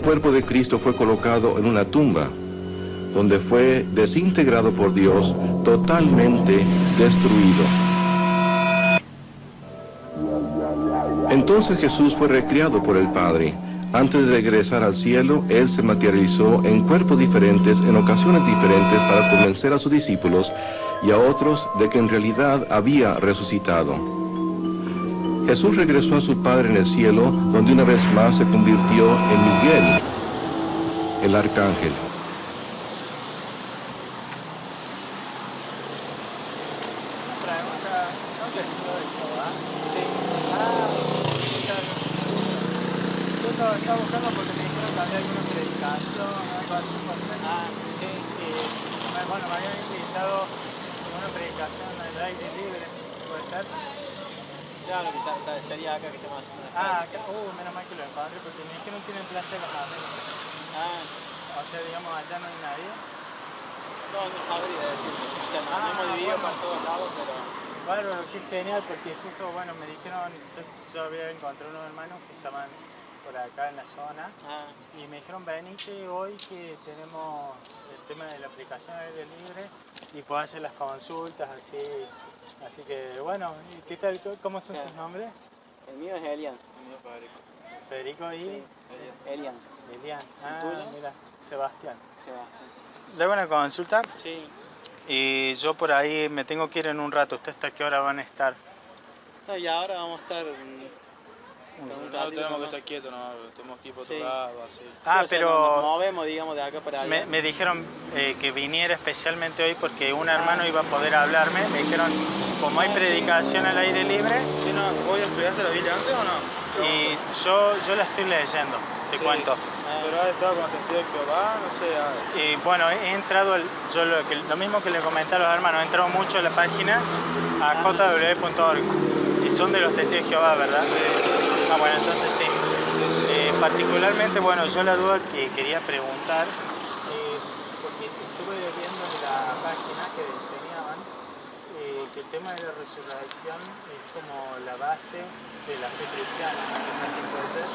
cuerpo de Cristo fue colocado en una tumba, donde fue desintegrado por Dios, totalmente destruido. Entonces Jesús fue recreado por el Padre. Antes de regresar al cielo, Él se materializó en cuerpos diferentes, en ocasiones diferentes, para convencer a sus discípulos y a otros de que en realidad había resucitado. Jesús regresó a su Padre en el cielo, donde una vez más se convirtió en Miguel, el arcángel. Estaba buscando porque me dijeron que había alguna predicación, algo así, por ser. Sí. Y bueno, me habían invitado a una predicación al aire libre, ¿puede ser? Claro, que sería acá que estamos haciendo. Menos mal que lo encontré porque me dijeron que tienen Plaza de los Amigos. O sea, digamos, allá no hay nadie. No sabría decirlo. O sea, nos hemos dividido por todos lados, pero... Claro, qué genial, porque justo, bueno, me dijeron, yo había encontrado unos hermanos que estaban por acá en la zona y me dijeron venite hoy que tenemos el tema de la aplicación aire libre y puedo hacer las consultas así que bueno, ¿qué tal? ¿Cómo son sus nombres? El mío es Elian. El mío es Federico y sí, Elian. Elian. Mira, Sebastián. ¿Le hago una consulta? Sí. Y yo por ahí me tengo que ir en un rato. ¿Usted hasta qué hora van a estar? No, y ahora vamos a estar... No tenemos que estar quietos, no, tenemos que ir por otro lado, así. Pero nos movemos, digamos, de acá para allá. Me dijeron que viniera especialmente hoy porque un hermano iba a poder hablarme. Me dijeron, como hay predicación al aire libre... Sí, no, ¿vos ya estudiaste la Biblia antes o no? Y yo la estoy leyendo, te cuento. Pero has estado con los testigos de Jehová, no sé. Y bueno, he entrado, lo mismo que le comenté a los hermanos, he entrado mucho en la página a jw.org y son de los testigos de Jehová, ¿verdad? Bueno, entonces sí. Particularmente, bueno, yo la duda que quería preguntar, porque estuve viendo en la página que enseñaban que el tema de la resurrección es como la base de la fe cristiana, ¿no? ¿Así puede ser?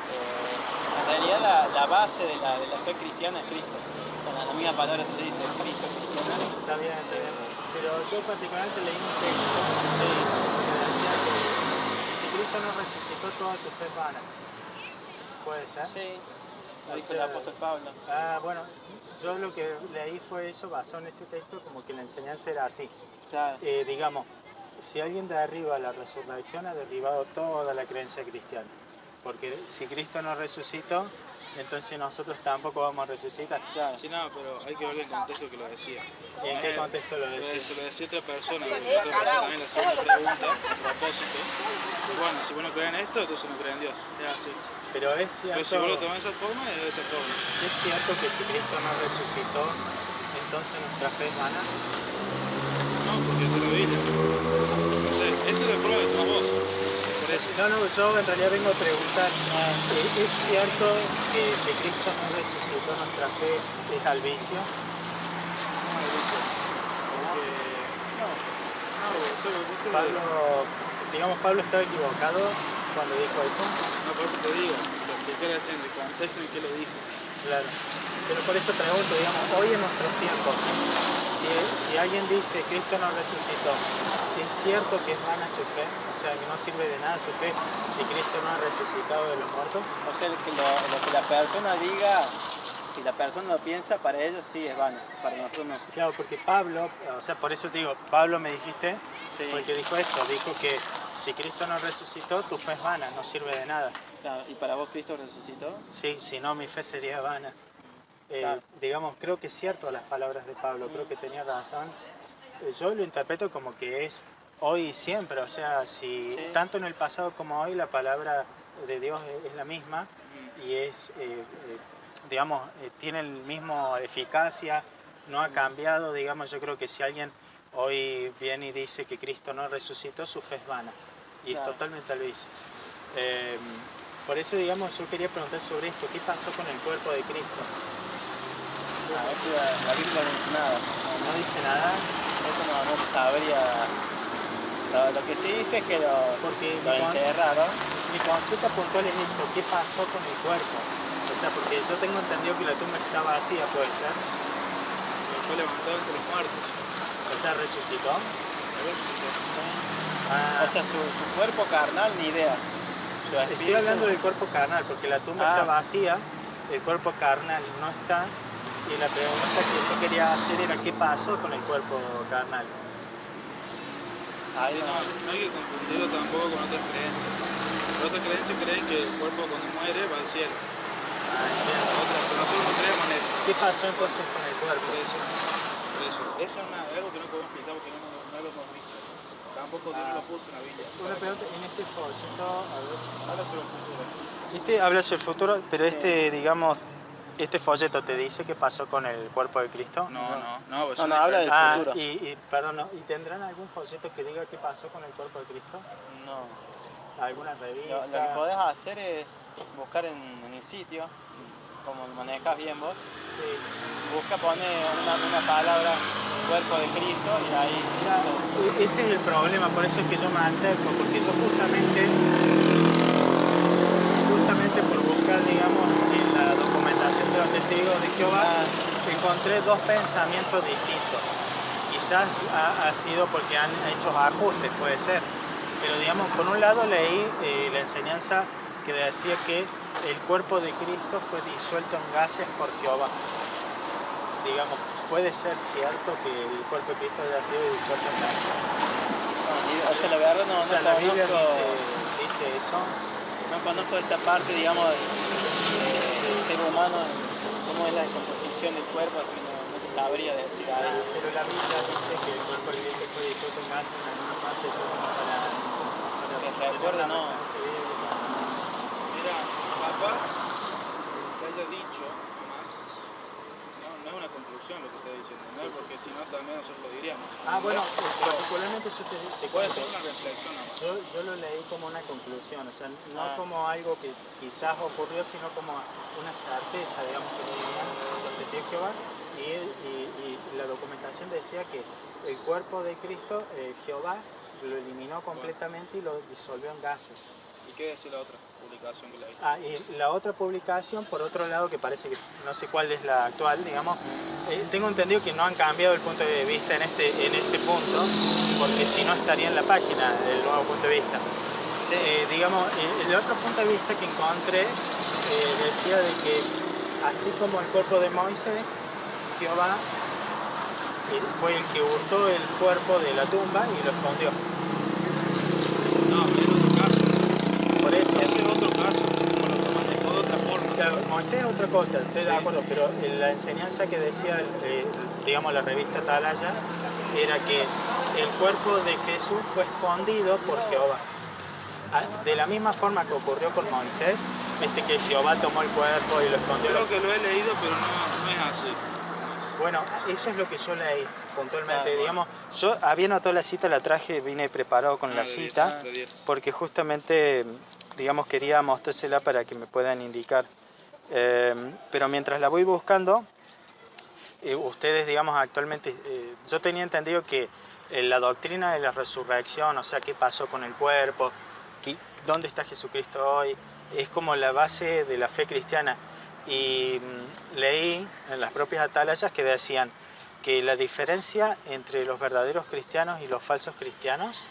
En realidad la base de la fe cristiana es Cristo. Con la misma palabra se dice Cristo cristiana. Está bien. Pero yo particularmente leí un texto que decía que si Cristo no resucitó, toda tu fe es vana. ¿Puede ser? Sí, lo dice el apóstol Pablo. Bueno, yo lo que leí fue eso, basado en ese texto, como que la enseñanza era así. Claro. Digamos, si alguien derriba la resurrección, ha derribado toda la creencia cristiana. Porque si Cristo no resucitó, entonces nosotros tampoco vamos a resucitar. Claro. Sí, no, pero hay que ver el contexto que lo decía. ¿Y en qué contexto lo decía? Se lo decía otra persona, porque otra persona también le hacía una pregunta a propósito. Y bueno, si vos no crees en esto, entonces no crees en Dios. Es así. Pero es cierto... Pero si vos lo tomás de esa forma, es de esa forma. ¿Es cierto que si Cristo no resucitó, entonces nuestra fe es vana? No, porque está la Biblia. No sé, eso es la forma que tomás vos. No, yo en realidad vengo a preguntar, ¿es cierto que si Cristo no resucitó nuestra fe es al vicio? No, al vicio. Porque... Pablo estaba equivocado cuando dijo eso. No, por eso te digo, lo expliqué recién, el contexto en que lo dijo. Claro, pero por eso pregunto, digamos, hoy en nuestros tiempos, si alguien dice que Cristo no resucitó, ¿es cierto que es vana su fe? O sea, que no sirve de nada su fe si Cristo no ha resucitado de los muertos. O sea, lo que la persona diga, si la persona lo piensa, para ellos sí es vano, para nosotros no. Claro, porque Pablo, o sea, por eso te digo, Pablo me dijiste, sí. Fue el que dijo esto, dijo que si Cristo no resucitó, tu fe es vana, no sirve de nada. Claro, ¿y para vos Cristo resucitó? Sí, si no, mi fe sería vana. Claro. Digamos, creo que es cierto las palabras de Pablo, creo que tenía razón. Yo lo interpreto como que es hoy y siempre, o sea, si tanto en el pasado como hoy la palabra de Dios es la misma y es, digamos, tiene el mismo eficacia, no ha cambiado, digamos, yo creo que si alguien hoy viene y dice que Cristo no resucitó, su fe es vana y es totalmente al vicio. Por eso, digamos, yo quería preguntar sobre esto, ¿qué pasó con el cuerpo de Cristo? La Biblia no dice nada. ¿No dice nada? Eso no sabría Lo que sí dice es que Porque lo enterraron. mi consulta puntual es esto, ¿qué pasó con el cuerpo? O sea, porque yo tengo entendido que la tumba está vacía, puede ser. Pero fue levantado entre los muertos. O sea, resucitó. O sea, su cuerpo carnal, ni idea. Su Estoy espíritu- hablando del cuerpo carnal, porque la tumba está vacía, el cuerpo carnal no está, y la pregunta que yo quería hacer era ¿qué pasó con el cuerpo carnal? Ahí Sí, no. no hay que confundirlo tampoco con otras creencias. Otras creencias creen que el cuerpo cuando muere va al cielo. Entiendo. Pero nosotros no creemos en eso. ¿Qué pasó entonces con el cuerpo? Por eso. Eso es algo que no podemos explicar porque no lo hemos visto. Tampoco Dios no lo puso en la Biblia. Una pregunta, en este folleto, a ver, Habla sobre el futuro. este habla sobre el futuro, pero digamos, este folleto te dice qué pasó con el cuerpo de Cristo. No, pues No, habla del futuro. Perdón, ¿y tendrán algún folleto que diga qué pasó con el cuerpo de Cristo? No. ¿Alguna revista? Lo que podés hacer es buscar en el sitio, como lo manejas bien vos. Sí. Busca, pone una palabra, cuerpo de Cristo, y ahí. Mira, ese es el problema, por eso es que yo me acerco, porque yo justamente por buscar, digamos, en la documentación de los testigos de Jehová, encontré dos pensamientos distintos. Quizás ha sido porque han hecho ajustes, puede ser. Pero digamos, por un lado leí la enseñanza que decía que el cuerpo de Cristo fue disuelto en gases por Jehová. Digamos, puede ser cierto que el cuerpo de Cristo haya sido disuelto en gases. O sea, la verdad no, O sea, no la Biblia conozco, dice eso. no conozco esa parte, digamos, del ser humano, cómo es la composición del cuerpo, así que no te sabría decir ahí. Pero la Biblia dice que el cuerpo de Cristo fue disuelto en gases en alguna parte, eso como para Que recuerdo, no. Mira, capaz que haya dicho más, no es una conclusión lo que estoy diciendo, ¿no? Porque si no también nosotros lo diríamos. Bueno, particularmente yo te Puede cuento. ser una reflexión nada más. Yo lo leí como una conclusión, o sea, no como algo que quizás ocurrió, sino como una certeza, digamos, que tenían los testigos de Jehová, y la documentación decía que el cuerpo de Cristo, Jehová lo eliminó completamente y lo disolvió en gases. ¿Y qué decía la otra publicación que leí? Y la otra publicación, por otro lado, que parece que no sé cuál es la actual, digamos, tengo entendido que no han cambiado el punto de vista en este punto, porque si no estaría en la página el nuevo punto de vista. Digamos, el otro punto de vista que encontré decía de que así como el cuerpo de Moisés, Jehová fue el que hurtó el cuerpo de la tumba y lo escondió. No, pero es otro caso. Por eso. Ese es otro caso, como lo toman de otra forma. Claro, Moisés es otra cosa, estoy de acuerdo, pero la enseñanza que decía, digamos, la revista Atalaya, era que el cuerpo de Jesús fue escondido por Jehová. De la misma forma que ocurrió con Moisés, que Jehová tomó el cuerpo y lo escondió. Creo que lo he leído, pero no es así. Bueno, eso es lo que yo leí puntualmente. Digamos, yo había anotado la cita, la traje, vine preparado con la cita, porque justamente, digamos, quería mostrársela para que me puedan indicar. Pero mientras la voy buscando, ustedes, digamos, actualmente, yo tenía entendido que la doctrina de la resurrección, o sea, qué pasó con el cuerpo, dónde está Jesucristo hoy, es como la base de la fe cristiana. Y leí en las propias atalayas que decían que la diferencia entre los verdaderos cristianos y los falsos cristianos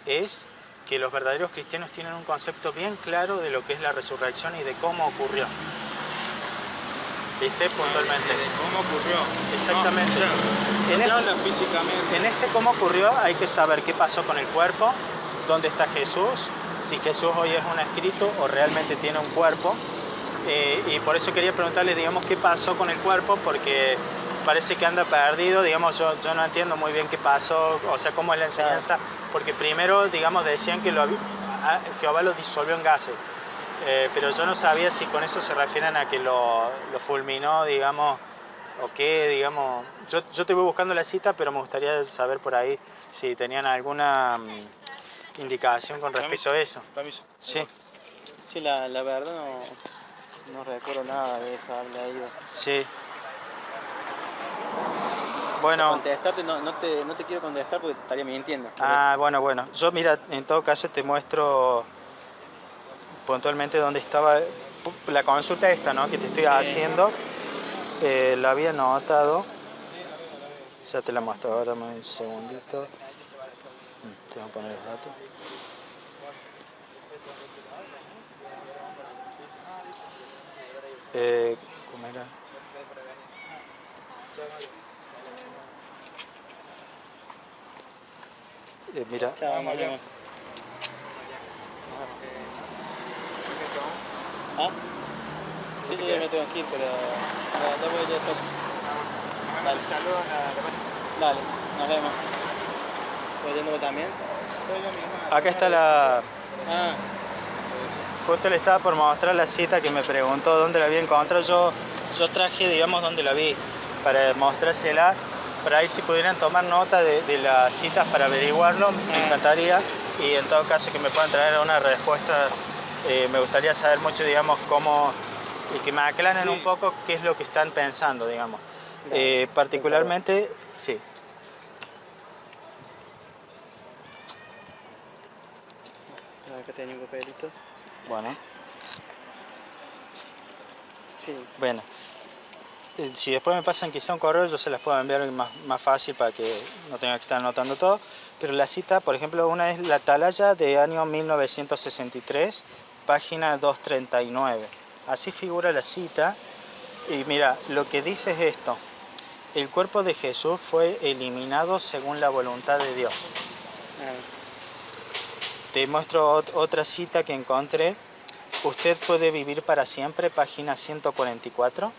es que los verdaderos cristianos tienen un concepto bien claro de lo que es la resurrección y de cómo ocurrió. ¿Viste? Puntualmente. De cómo ocurrió. Exactamente. No se habla físicamente. En este cómo ocurrió hay que saber qué pasó con el cuerpo, dónde está Jesús, si Jesús hoy es un escrito o realmente tiene un cuerpo. Y por eso quería preguntarles, digamos, qué pasó con el cuerpo, porque parece que anda perdido, digamos, yo no entiendo muy bien qué pasó, o sea, cómo es la enseñanza, porque primero, digamos, decían que Jehová lo disolvió en gases, pero yo no sabía si con eso se refieren a que lo fulminó, digamos, o qué, digamos, yo estoy buscando la cita, pero me gustaría saber por ahí si tenían alguna indicación con respecto a eso. Permiso. Sí. Sí, la verdad no recuerdo nada de eso, haber leído. Sí. Bueno. Contestarte, no te quiero contestar porque te estaría mintiendo. Ah, bueno. Yo, mira, en todo caso te muestro puntualmente dónde estaba la consulta esta, ¿no? Que te estoy haciendo. La había anotado. Ya te la muestro ahora, un segundito. Te voy a poner los datos. ¿Cómo era? Mira. Chao, Mariano. ¿Ah? Sí, yo ya me tengo que ir, pero ya voy a estar. Dale. Saludos a la Dale, nos vemos. ¿Estoy yendo también? Acá está la... Ah, Justo le estaba por mostrar la cita que me preguntó dónde la había encontrado. Yo traje, digamos, dónde la vi para mostrársela. Por ahí si pudieran tomar nota de las citas para averiguarlo, me encantaría. Y en todo caso que me puedan traer una respuesta, me gustaría saber mucho, digamos, cómo... Y que me aclaren un poco qué es lo que están pensando, digamos. Particularmente, sí. acá tenía un papelito. Bueno. Sí. Bueno. Si después me pasan quizá un correo, yo se las puedo enviar más fácil para que no tenga que estar anotando todo. Pero la cita, por ejemplo, una es la Atalaya de año 1963, página 239. Así figura la cita. Y mira, lo que dice es esto. El cuerpo de Jesús fue eliminado según la voluntad de Dios. Te muestro otra cita que encontré. Usted puede vivir para siempre, página 144.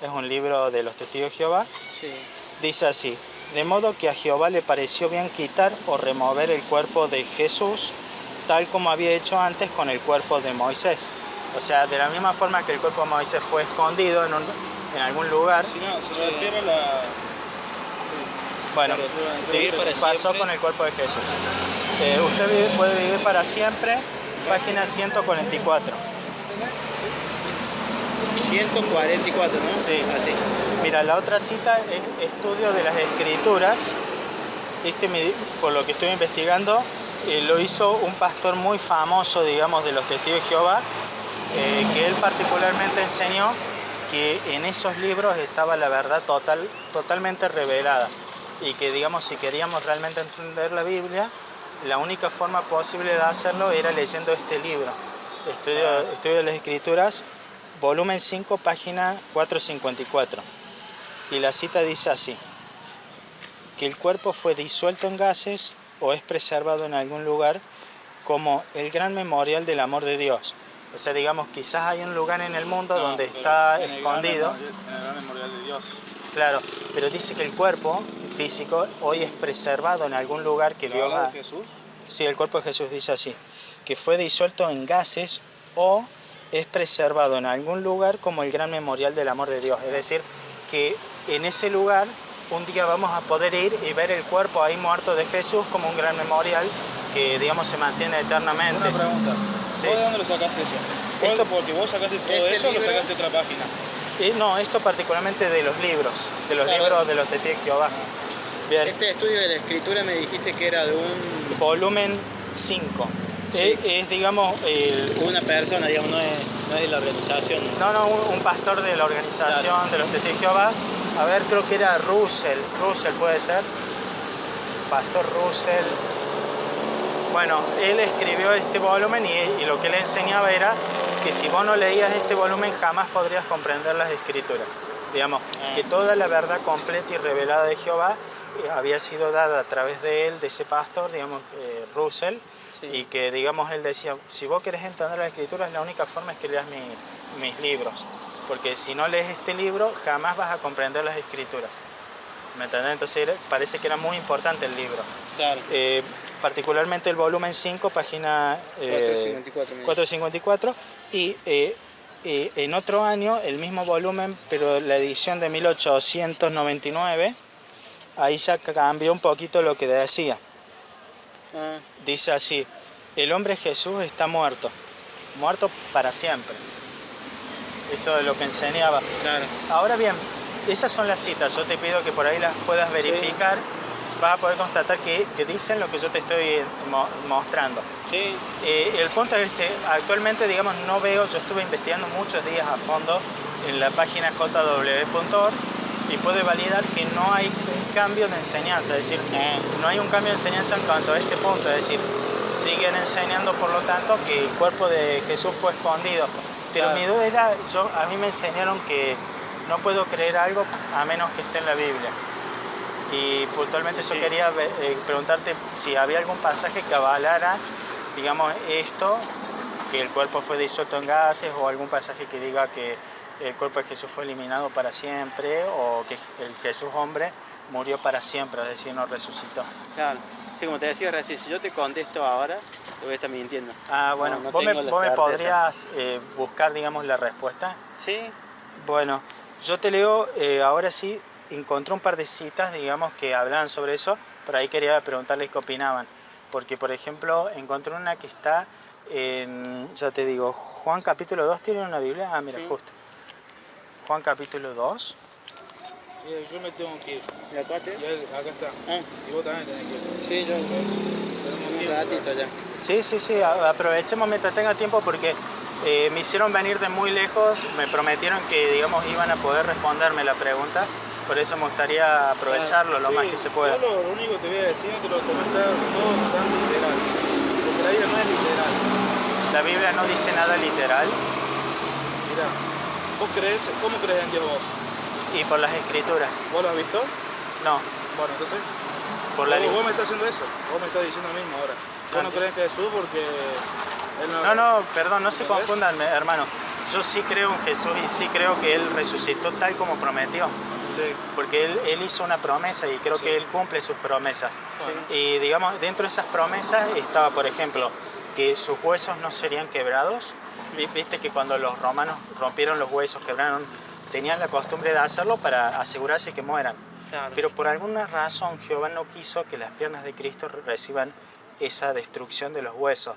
Es un libro de los Testigos de Jehová. Sí. Dice así: de modo que a Jehová le pareció bien quitar o remover el cuerpo de Jesús, tal como había hecho antes con el cuerpo de Moisés. O sea, de la misma forma que el cuerpo de Moisés fue escondido en algún lugar. Si no, se refiere a la... Bueno, pasó con el cuerpo de Jesús. Usted puede vivir para siempre, página 144. 144, ¿no? Sí. Así. Mira, la otra cita es estudio de las Escrituras. Por lo que estoy investigando, lo hizo un pastor muy famoso, digamos, de los Testigos de Jehová, que él particularmente enseñó que en esos libros estaba la verdad totalmente revelada y que, digamos, si queríamos realmente entender la Biblia, la única forma posible de hacerlo era leyendo este libro, Estudio de las Escrituras, volumen 5, página 454. Y la cita dice así: que el cuerpo fue disuelto en gases o es preservado en algún lugar como el gran memorial del amor de Dios. O sea, digamos, quizás hay un lugar en el mundo donde está escondido. En el gran memorial de Dios. Claro, pero dice que el cuerpo físico hoy es preservado en algún lugar que Dios ¿La ha... de Jesús? Sí, el cuerpo de Jesús dice así, que fue disuelto en gases o es preservado en algún lugar como el gran memorial del amor de Dios. Es decir, que en ese lugar un día vamos a poder ir y ver el cuerpo ahí muerto de Jesús como un gran memorial que, digamos, se mantiene eternamente. Una pregunta. Sí. ¿Vos de dónde lo sacaste eso? Esto- Porque vos sacaste todo ¿Ese eso o lo libro? sacaste de otra página. No, esto particularmente de los libros, Claro. libros de los Testigos de Jehová. Bien, Este estudio de la escritura me dijiste que era de volumen 5. Sí. Es, digamos, una persona, digamos, no es de la organización. No, un pastor de la organización de los Testigos de Jehová. A ver, creo que era Russell puede ser. Pastor Russell. Bueno, él escribió este volumen y lo que él enseñaba era que si vos no leías este volumen jamás podrías comprender las Escrituras. Digamos, que toda la verdad completa y revelada de Jehová había sido dada a través de él, de ese pastor, digamos, Russell, Sí. y que, digamos, él decía, si vos querés entender las Escrituras, la única forma es que leas mis libros, porque si no lees este libro, jamás vas a comprender las Escrituras. ¿Me entendés? Entonces parece que era muy importante el libro. Claro. Particularmente el volumen 5, página 454, y en otro año, el mismo volumen, pero la edición de 1899, ahí ya cambió un poquito lo que decía. Ah, Dice así: el hombre Jesús está muerto para siempre. Eso es lo que enseñaba. claro. Ahora bien, esas son las citas. Yo te pido que por ahí las puedas verificar. Vas a poder constatar que dicen lo que yo te estoy mostrando. Sí. El punto es este, actualmente, digamos, no veo, yo estuve investigando muchos días a fondo en la página jw.org y puedo validar que no hay un cambio de enseñanza, es decir, no hay un cambio de enseñanza en cuanto a este punto, es decir, siguen enseñando, por lo tanto, que el cuerpo de Jesús fue escondido. Pero mi duda era, a mí me enseñaron que no puedo creer algo a menos que esté en la Biblia. Y puntualmente yo quería preguntarte si había algún pasaje que avalara, digamos, esto, que el cuerpo fue disuelto en gases, o algún pasaje que diga que el cuerpo de Jesús fue eliminado para siempre, o que el Jesús hombre murió para siempre, es decir, no resucitó. Claro. Sí, como te decía recién, si yo te contesto ahora, te voy a estar mintiendo. Ah, bueno, no ¿vos tengo la me certeza. podrías buscar, digamos, la respuesta? Sí. Bueno, yo te leo, ahora sí, encontré un par de citas, digamos, que hablaban sobre eso, pero ahí quería preguntarles qué opinaban. Porque, por ejemplo, encontré una que está en, ya te digo, Juan capítulo 2, ¿tiene una Biblia? Ah, mira, Sí. justo. Juan capítulo 2. Yo me tengo que ir. ¿Y acá te? Y acá está. Y vos también tenés que ir. Sí, yo un ratito ya. Sí, aprovechemos mientras tenga tiempo porque me hicieron venir de muy lejos, me prometieron que, digamos, iban a poder responderme la pregunta, por eso me gustaría aprovecharlo lo más que se pueda. Yo lo único que te voy a decir es que los comentarios todos están literal, porque la Biblia no es literal. La Biblia no dice nada literal. Mirá, ¿vos crees, cómo crees en Dios vos? Y por las escrituras. ¿Vos lo has visto? No, Bueno, entonces, por la vos me estás haciendo eso, vos me estás diciendo lo mismo ahora. Vos no crees que Jesús porque él No, perdón, no se ¿Entendés? confundan, hermano. Yo sí creo en Jesús y sí creo que Él resucitó tal como prometió. Sí. Porque él hizo una promesa y creo que Él cumple sus promesas. Bueno. Y digamos, dentro de esas promesas estaba, por ejemplo, que sus huesos no serían quebrados. Viste que cuando los romanos rompieron los huesos, quebraron, tenían la costumbre de hacerlo para asegurarse que mueran. Claro. Pero por alguna razón Jehová no quiso que las piernas de Cristo reciban esa destrucción de los huesos.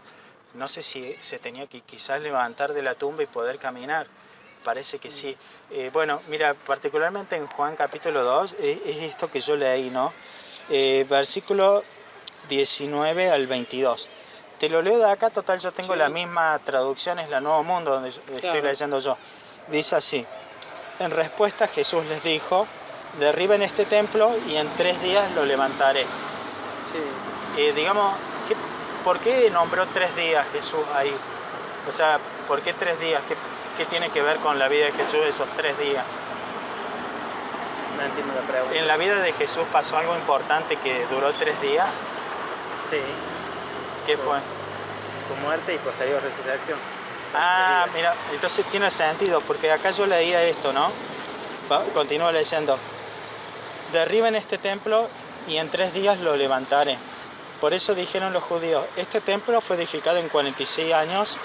No sé si se tenía que quizás levantar de la tumba y poder caminar. Parece que sí. Bueno, mira, particularmente en Juan capítulo 2, es esto que yo leí, ¿no? Versículo 19 al 22. Te lo leo de acá, total, yo tengo la misma traducción, es la Nuevo Mundo, donde estoy leyendo yo. Dice así: en respuesta Jesús les dijo, derriben este templo y en 3 días lo levantaré. Sí. Digamos, ¿por qué nombró 3 días Jesús ahí? O sea, ¿por qué 3 días? ¿Qué tiene que ver con la vida de Jesús esos 3 días? No entiendo la pregunta. ¿En la vida de Jesús pasó algo importante que duró 3 días? Sí. ¿Qué fue? Su muerte y posterior resurrección. Ah, mira, entonces tiene sentido, porque acá yo leía esto, ¿no? Continúo leyendo. Derriben este templo y en 3 días lo levantaré. Por eso dijeron los judíos, este templo fue edificado en 46 años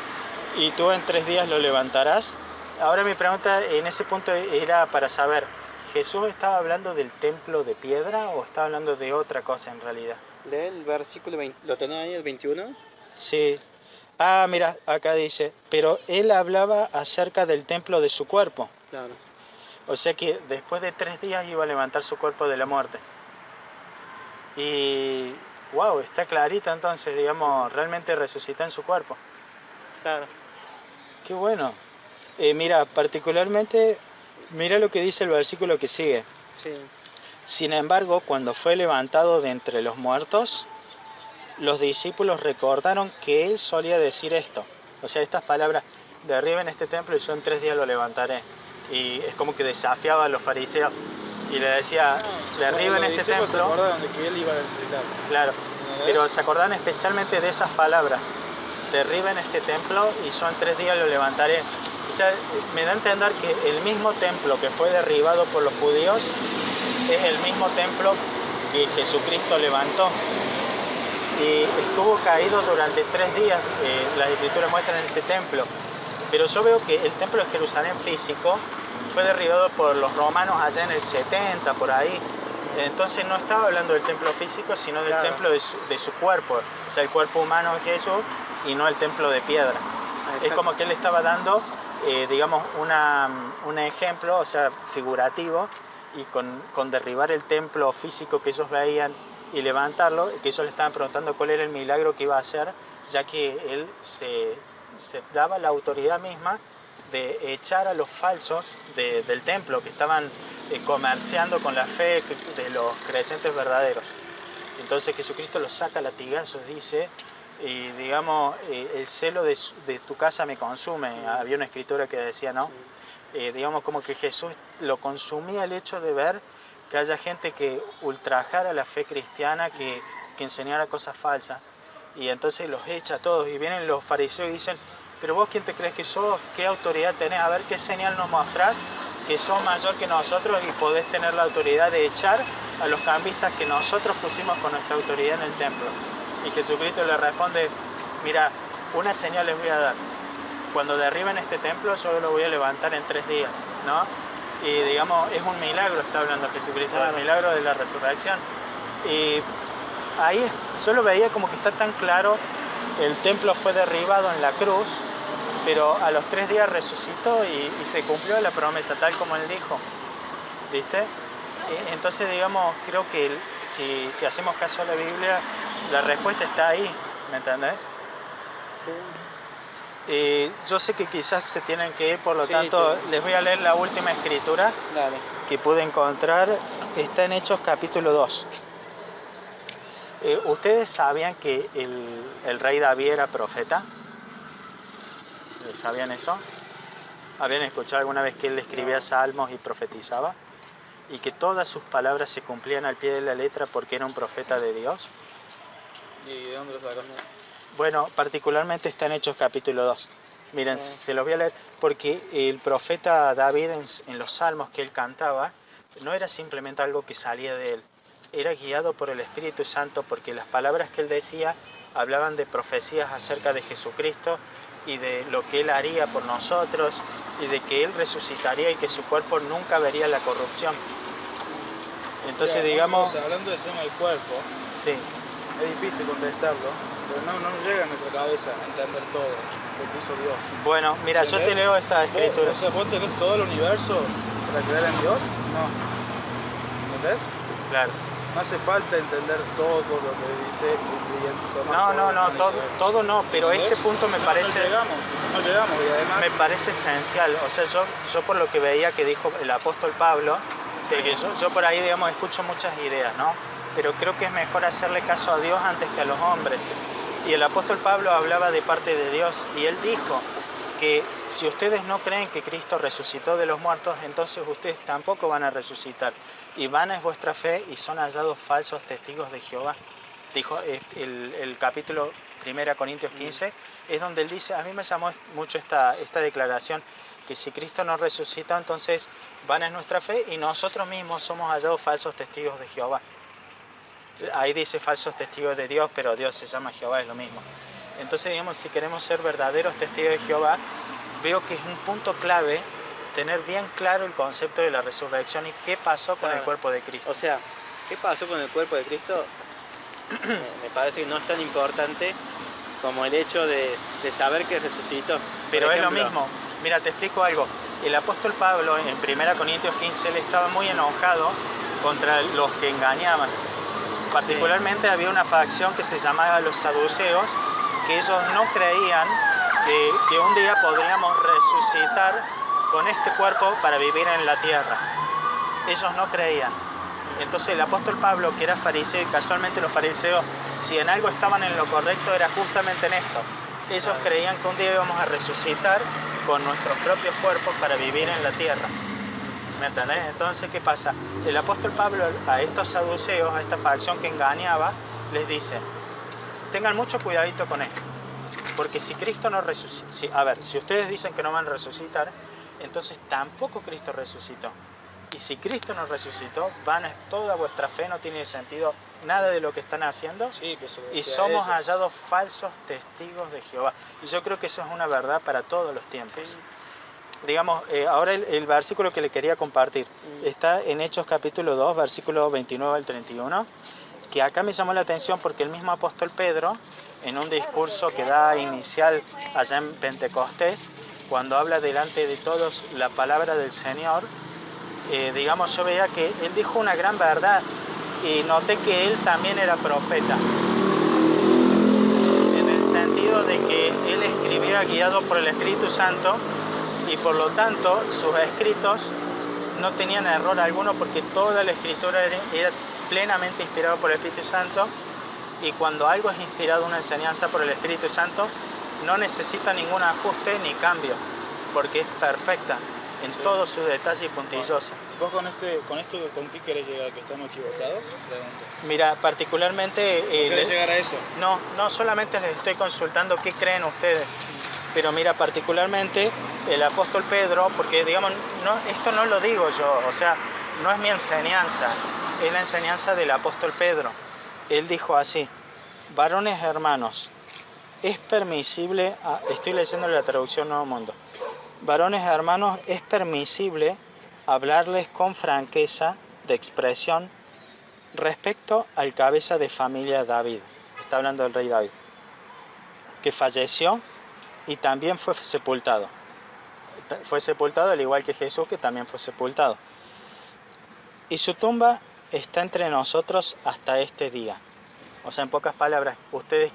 y tú en 3 días lo levantarás. Ahora mi pregunta en ese punto era para saber, ¿Jesús estaba hablando del templo de piedra o estaba hablando de otra cosa en realidad? Lee el versículo 20. ¿Lo tenés ahí, el 21? Sí. Ah, mira, acá dice, pero él hablaba acerca del templo de su cuerpo. Claro. O sea que después de 3 días iba a levantar su cuerpo de la muerte. Y, wow, está clarito entonces, digamos, realmente resucita en su cuerpo. Claro. Qué bueno. Mira, particularmente, mira lo que dice el versículo que sigue. Sí. Sin embargo, cuando fue levantado de entre los muertos, los discípulos recordaron que él solía decir esto. O sea, estas palabras, derriben este templo y yo en 3 días lo levantaré. Y es como que desafiaba a los fariseos y le decía, derriben este templo. Se acordaban de que él iba a resucitar. Claro, pero se acordaban especialmente de esas palabras. Derriben este templo y yo en 3 días lo levantaré. O sea, me da a entender que el mismo templo que fue derribado por los judíos es el mismo templo que Jesucristo levantó. Y estuvo caído durante 3 días, las escrituras muestran este templo. Pero yo veo que el templo de Jerusalén físico fue derribado por los romanos allá en el 70, por ahí. Entonces no estaba hablando del templo físico, sino del templo de su cuerpo. O sea, el cuerpo humano de Jesús y no el templo de piedra. Exacto. Es como que él estaba dando digamos, un ejemplo, o sea, figurativo, y con derribar el templo físico que ellos veían y levantarlo, que ellos le estaban preguntando cuál era el milagro que iba a hacer, ya que él se daba la autoridad misma de echar a los falsos del templo que estaban comerciando con la fe de los creyentes verdaderos. Entonces Jesucristo los saca a latigazos, dice, y digamos, el celo de tu casa me consume. Había una escritura que decía, ¿no? Digamos como que Jesús lo consumía el hecho de ver que haya gente que ultrajara la fe cristiana, que enseñara cosas falsas, y entonces los echa a todos, y vienen los fariseos y dicen, pero vos quién te crees que sos, qué autoridad tenés, a ver qué señal nos mostrás, que sos mayor que nosotros y podés tener la autoridad de echar a los cambistas que nosotros pusimos con nuestra autoridad en el templo. Y Jesucristo le responde, mira, una señal les voy a dar, cuando derriben este templo yo lo voy a levantar en 3 días, ¿no? Y digamos, es un milagro, está hablando Jesucristo, claro, el milagro de la resurrección. Y ahí yo lo veía como que está tan claro, el templo fue derribado en la cruz, pero a los 3 días resucitó y se cumplió la promesa, tal como él dijo, ¿viste? Entonces, digamos, creo que si hacemos caso a la Biblia, la respuesta está ahí, ¿me entendés? Sí. Yo sé que quizás se tienen que ir, por lo tanto, les voy a leer la última escritura que pude encontrar. Está en Hechos capítulo 2. ¿Ustedes sabían que el rey David era profeta? ¿Sabían eso? ¿Habían escuchado alguna vez que él escribía salmos y profetizaba? Y que todas sus palabras se cumplían al pie de la letra porque era un profeta de Dios. ¿Y de dónde lo sacaste? Bueno, particularmente está en Hechos capítulo 2. Miren, se los voy a leer, porque el profeta David en los salmos que él cantaba, no era simplemente algo que salía de él, era guiado por el Espíritu Santo, porque las palabras que él decía hablaban de profecías acerca de Jesucristo y de lo que él haría por nosotros, y de que él resucitaría y que su cuerpo nunca vería la corrupción. Entonces, digamos... hablando del tema del cuerpo, sí, es difícil contestarlo, pero no nos llega a nuestra cabeza a entender todo lo que hizo Dios. Bueno, mira, ¿entendés? Yo te leo esta escritura. O sea, ¿vos tenés todo el universo para creer en Dios? No. ¿Entendés? Claro. No hace falta entender todo lo que dice, incluyendo... No, todo no, pero ¿entendés? Este punto me parece... No llegamos y además... Me parece esencial, o sea, yo por lo que veía que dijo el apóstol Pablo, que yo por ahí, digamos, escucho muchas ideas, ¿no? Pero creo que es mejor hacerle caso a Dios antes que a los hombres. Y el apóstol Pablo hablaba de parte de Dios, y él dijo que si ustedes no creen que Cristo resucitó de los muertos, entonces ustedes tampoco van a resucitar. Y vana es vuestra fe y son hallados falsos testigos de Jehová. Dijo el capítulo 1 Corintios 15, es donde él dice, a mí me llamó mucho esta declaración, que si Cristo no resucita, entonces vana es nuestra fe y nosotros mismos somos hallados falsos testigos de Jehová. Ahí dice falsos testigos de Dios, pero Dios se llama Jehová, es lo mismo. Entonces, digamos, si queremos ser verdaderos testigos de Jehová, veo que es un punto clave tener bien claro el concepto de la resurrección y qué pasó con el cuerpo de Cristo. O sea, ¿qué pasó con el cuerpo de Cristo? Me parece que no es tan importante como el hecho de saber que resucitó. Pero es lo mismo. Mira, te explico algo. El apóstol Pablo en 1 Corintios 15, él estaba muy enojado contra los que engañaban. Particularmente había una facción que se llamaba los saduceos, que ellos no creían que un día podríamos resucitar con este cuerpo para vivir en la tierra. Ellos no creían. Entonces el apóstol Pablo, que era fariseo, y casualmente los fariseos, si en algo estaban en lo correcto, era justamente en esto. Ellos creían que un día íbamos a resucitar con nuestros propios cuerpos para vivir en la tierra. ¿Me entendés? Entonces, ¿qué pasa? El apóstol Pablo a estos saduceos, a esta facción que engañaba, les dice, tengan mucho cuidadito con esto. Porque si Cristo no resucita, si ustedes dicen que no van a resucitar, entonces tampoco Cristo resucitó. Y si Cristo no resucitó, toda vuestra fe no tiene sentido nada de lo que están haciendo. Sí, pues y somos hallados falsos testigos de Jehová. Y yo creo que eso es una verdad para todos los tiempos. Sí. Digamos, ahora el versículo que le quería compartir está en Hechos capítulo 2, versículo 29 al 31, que acá me llamó la atención porque el mismo apóstol Pedro, en un discurso que da inicial allá en Pentecostés, cuando habla delante de todos la palabra del Señor, digamos, yo veía que él dijo una gran verdad y noté que él también era profeta. En el sentido de que él escribía guiado por el Espíritu Santo y por lo tanto sus escritos no tenían error alguno porque toda la escritura era plenamente inspirada por el Espíritu Santo, y cuando algo es inspirado, una enseñanza por el Espíritu Santo, no necesita ningún ajuste ni cambio, porque es perfecta en todo su detalle y puntillosa. ¿Vos con esto con qué querés llegar? ¿Que estamos equivocados? Mira, particularmente... ¿Querés llegar a eso? No solamente les estoy consultando qué creen ustedes, pero mira, particularmente el apóstol Pedro, porque digamos, esto no lo digo yo, o sea, no es mi enseñanza, es la enseñanza del apóstol Pedro. Él dijo así: varones hermanos, es permisible, estoy leyendo la traducción Nuevo Mundo, varones hermanos, es permisible hablarles con franqueza de expresión respecto al cabeza de familia David, está hablando del rey David, que falleció y también fue sepultado. Fue sepultado al igual que Jesús, que también fue sepultado. Y su tumba está entre nosotros hasta este día. O sea, en pocas palabras, ustedes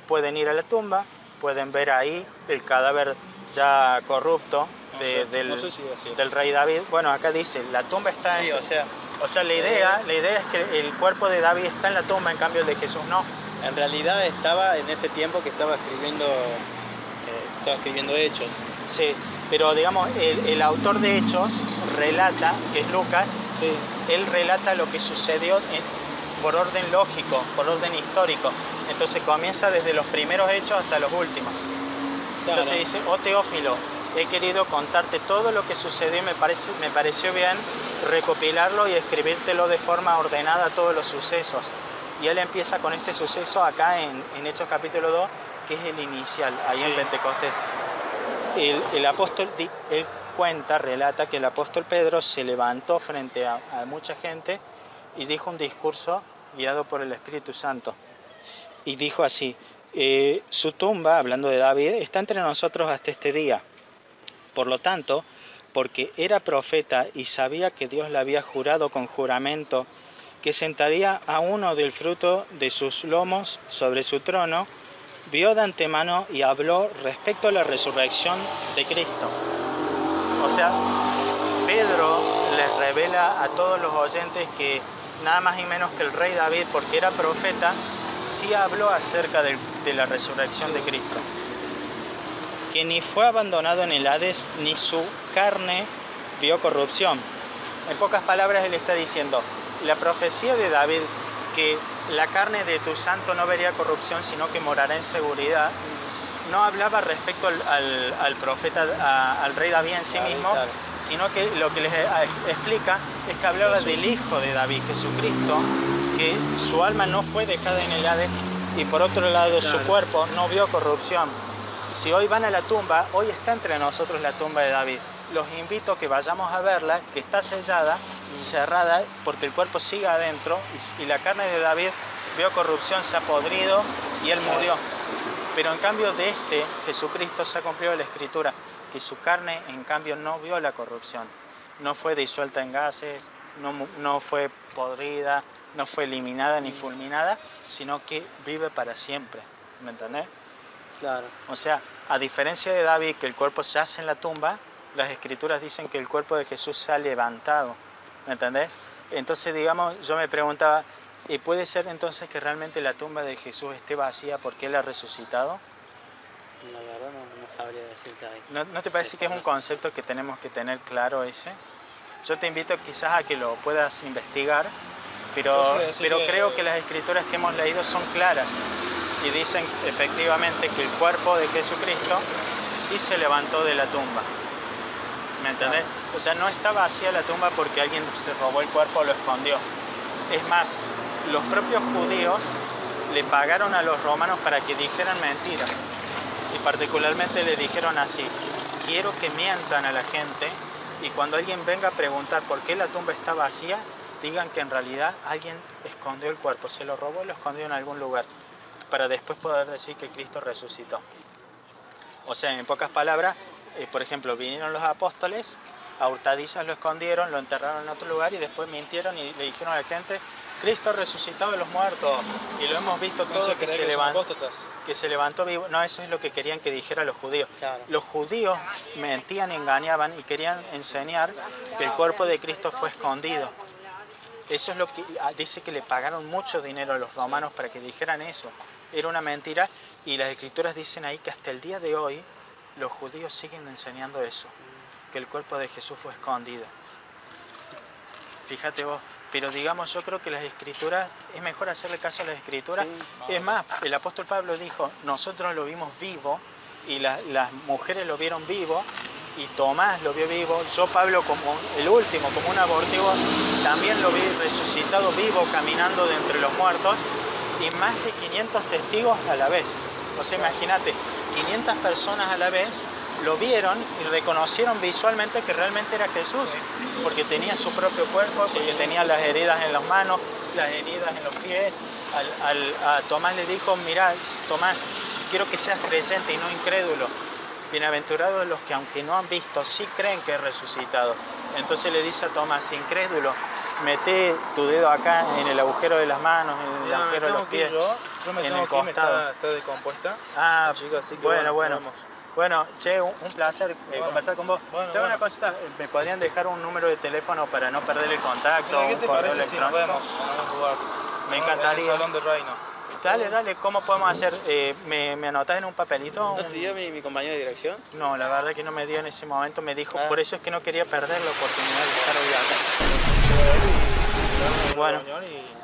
pueden ir a la tumba, pueden ver ahí el cadáver ya corrupto del rey David. Bueno, acá dice, la tumba está... Sí, o sea, la idea es que el cuerpo de David está en la tumba, en cambio el de Jesús no. En realidad estaba en ese tiempo que estaba escribiendo Hechos. Sí, pero digamos, el autor de Hechos relata, que es Lucas, Sí. él relata lo que sucedió por orden lógico, por orden histórico. Entonces comienza desde los primeros hechos hasta los últimos. Claro. Entonces dice, oh Teófilo, he querido contarte todo lo que sucedió y me pareció bien recopilarlo y escribírtelo de forma ordenada todos los sucesos. Y él empieza con este suceso acá en Hechos capítulo 2, que es el inicial, ahí en Pentecostés. El apóstol, él relata que el apóstol Pedro se levantó frente a mucha gente y dijo un discurso guiado por el Espíritu Santo. Y dijo así, su tumba, hablando de David, está entre nosotros hasta este día. Por lo tanto, porque era profeta y sabía que Dios le había jurado con juramento que sentaría a uno del fruto de sus lomos sobre su trono, vio de antemano y habló respecto a la resurrección de Cristo. O sea, Pedro les revela a todos los oyentes que nada más y menos que el rey David, porque era profeta, sí habló acerca de la resurrección de Cristo. Que ni fue abandonado en el Hades, ni su carne vio corrupción. En pocas palabras, él está diciendo, la profecía de David, que la carne de tu santo no vería corrupción, sino que morará en seguridad, no hablaba respecto al profeta, al rey David en sí mismo, sino que lo que les explica es que hablaba del hijo de David, Jesucristo, que su alma no fue dejada en el Hades y por otro lado su cuerpo no vio corrupción. Si hoy van a la tumba, hoy está entre nosotros la tumba de David. Los invito a que vayamos a verla, que está sellada, cerrada, porque el cuerpo sigue adentro y la carne de David vio corrupción, se ha podrido y él murió. Pero en cambio de Jesucristo, se ha cumplido la Escritura, que su carne en cambio no vio la corrupción. No fue disuelta en gases, no fue podrida, no fue eliminada ni fulminada, sino que vive para siempre. ¿Me entendés? Claro. O sea, a diferencia de David, que el cuerpo yace en la tumba, las Escrituras dicen que el cuerpo de Jesús se ha levantado. ¿Me entendés? Entonces, digamos, yo me preguntaba, ¿y puede ser entonces que realmente la tumba de Jesús esté vacía porque Él ha resucitado? La verdad no sabría decirte ahí. ¿No te parece que es un concepto que tenemos que tener claro ese? Yo te invito quizás a que lo puedas investigar, pero creo que las Escrituras que hemos leído son claras y dicen efectivamente que el cuerpo de Jesucristo sí se levantó de la tumba. ¿Me entendés? O sea, no está vacía la tumba porque alguien se robó el cuerpo o lo escondió. Es más, los propios judíos le pagaron a los romanos para que dijeran mentiras. Y particularmente le dijeron así, quiero que mientan a la gente y cuando alguien venga a preguntar por qué la tumba está vacía, digan que en realidad alguien escondió el cuerpo, se lo robó y lo escondió en algún lugar, para después poder decir que Cristo resucitó. O sea, en pocas palabras, por ejemplo, vinieron los apóstoles, a hurtadillas lo escondieron, lo enterraron en otro lugar y después mintieron y le dijeron a la gente, Cristo resucitado de los muertos, y lo hemos visto todo, Entonces, que ¿crees se son levantó. apóstatas? Que se levantó vivo. No, eso es lo que querían que dijera los judíos. Claro. Los judíos mentían y engañaban y querían enseñar que el cuerpo de Cristo fue escondido. Eso es lo que dice, que le pagaron mucho dinero a los romanos para que dijeran eso. Era una mentira, y las escrituras dicen ahí que hasta el día de hoy los judíos siguen enseñando eso, que el cuerpo de Jesús fue escondido. Fíjate vos. Pero digamos, yo creo que las escrituras, es mejor hacerle caso a las escrituras. Sí. Es más, el apóstol Pablo dijo, nosotros lo vimos vivo y las mujeres lo vieron vivo y Tomás lo vio vivo. Yo, Pablo, como el último, como un abortivo, también lo vi resucitado vivo, caminando de entre los muertos, y más de 500 testigos a la vez. O sea, imagínate, 500 personas a la vez lo vieron y reconocieron visualmente que realmente era Jesús, porque tenía su propio cuerpo, porque tenía las heridas en las manos, las heridas en los pies. A Tomás le dijo, mirá, Tomás, quiero que seas creyente y no incrédulo. Bienaventurados los que aunque no han visto, sí creen que es resucitado. Entonces le dice a Tomás, incrédulo, mete tu dedo acá en el agujero de las manos, en el Mira, agujero de los pies, yo me en tengo el que ir, costado. está descompuesta. Ah, Chica, así que bueno. vamos. Bueno, che, un placer conversar con vos. Bueno, Tengo bueno. una cosita, ¿me podrían dejar un número de teléfono para no perder el contacto? Mira, ¿qué un te correo parece si nos electrónico? vemos en algún lugar? Me En encantaría. el Salón de Reino. Dale, ¿cómo podemos hacer? ¿Me anotás en un papelito? ¿No te dio mi compañero de dirección? No, la verdad que no me dio en ese momento, me dijo, Ah. por eso es que no quería perder la oportunidad de estar hoy acá. Bueno. Reunión y